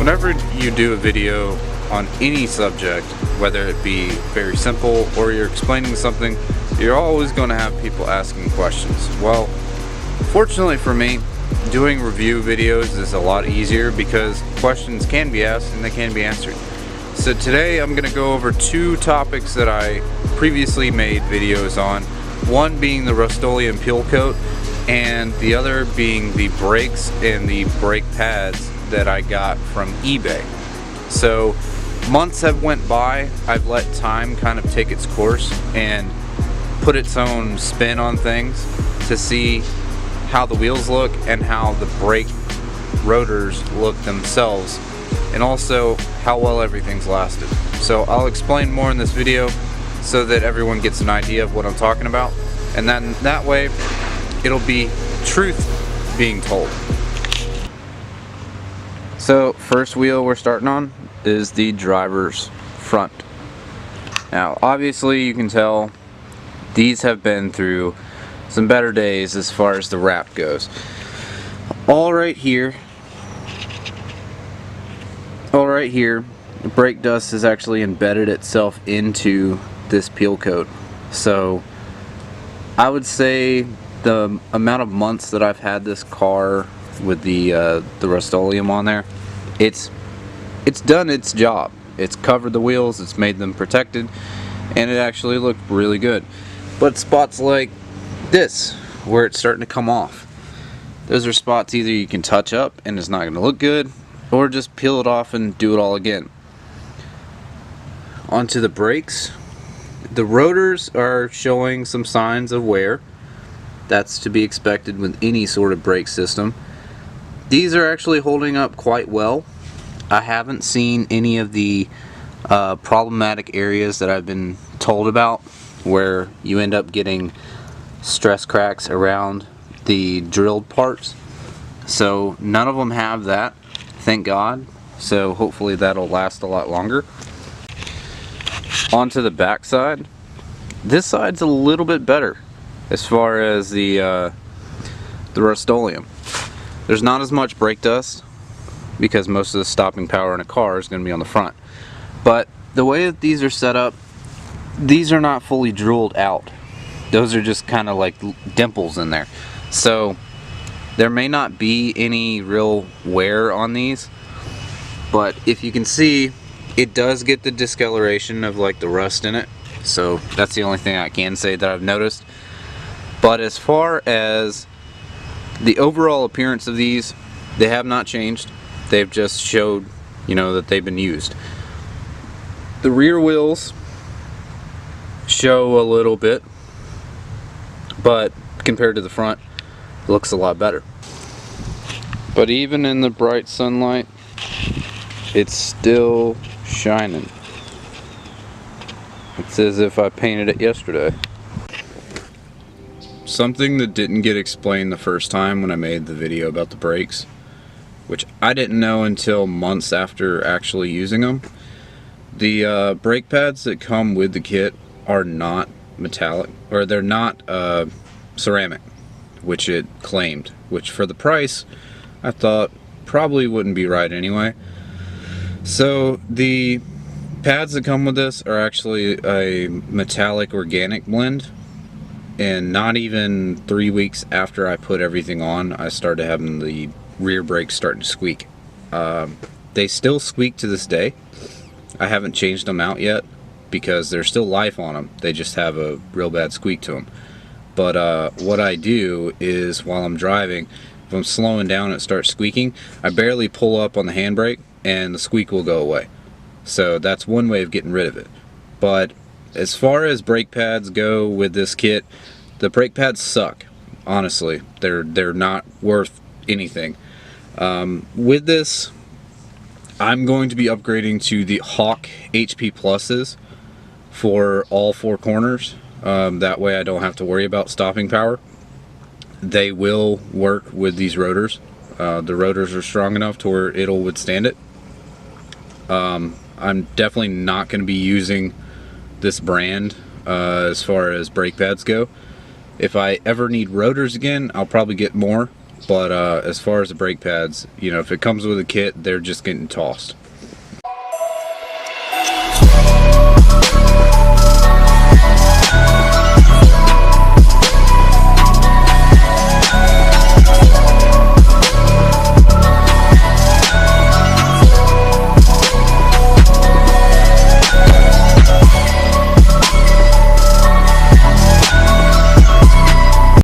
Whenever you do a video on any subject, whether it be very simple or you're explaining something, you're always going to have people asking questions. Well, fortunately for me, doing review videos is a lot easier because questions can be asked and they can be answered. So today I'm going to go over two topics that I previously made videos on. One being the Rustoleum peel coat, and the other being the brakes and the brake pads that I got from eBay. So months have went by. I've let time kind of take its course and put its own spin on things to see how the wheels look and how the brake rotors look themselves, and also how well everything's lasted. So I'll explain more in this video so that everyone gets an idea of what I'm talking about, and then that way it'll be truth being told. So first wheel we're starting on is the driver's front. Now obviously you can tell these have been through some better days as far as the wrap goes. All right here, the brake dust has actually embedded itself into this peel coat. So I would say the amount of months that I've had this car with the Rustoleum on there, it's done its job. It's covered the wheels, it's made them protected, and it actually looked really good. But spots like this, where it's starting to come off, those are spots either you can touch up and it's not going to look good, or just peel it off and do it all again. Onto the brakes. The rotors are showing some signs of wear. That's to be expected with any sort of brake system. These are actually holding up quite well. I haven't seen any of the problematic areas that I've been told about, where you end up getting stress cracks around the drilled parts. So none of them have that, thank God. So hopefully that'll last a lot longer. Onto the back side. This side's a little bit better as far as the Rustoleum. There's not as much brake dust because most of the stopping power in a car is going to be on the front. But the way that these are set up, these are not fully drilled out. Those are just kind of like dimples in there. So there may not be any real wear on these, but if you can see, it does get the discoloration of like the rust in it. So that's the only thing I can say that I've noticed. But as far as the overall appearance of these, they have not changed. They've just showed, you know, that they've been used. The rear wheels show a little bit, but compared to the front, it looks a lot better. But even in the bright sunlight, it's still shining. It's as if I painted it yesterday. Something that didn't get explained the first time when I made the video about the brakes, which I didn't know until months after actually using them. The brake pads that come with the kit are not metallic, or they're not ceramic, which it claimed, which for the price I thought probably wouldn't be right anyway. So the pads that come with this are actually a metallic organic blend, and not even 3 weeks after I put everything on, I started having the rear brakes starting to squeak. They still squeak to this day. I haven't changed them out yet because there's still life on them. They just have a real bad squeak to them. But what I do is, while I'm driving, if I'm slowing down and it starts squeaking, I barely pull up on the handbrake and the squeak will go away. So that's one way of getting rid of it. But as far as brake pads go with this kit, the brake pads suck. Honestly, they're not worth anything. With this, I'm going to be upgrading to the Hawk HP Pluses for all four corners. That way I don't have to worry about stopping power. They will work with these rotors. The rotors are strong enough to where it'll withstand it. I'm definitely not going to be using this brand as far as brake pads go. If I ever need rotors again, I'll probably get more But as far as the brake pads, you know, if it comes with a kit, they're just getting tossed.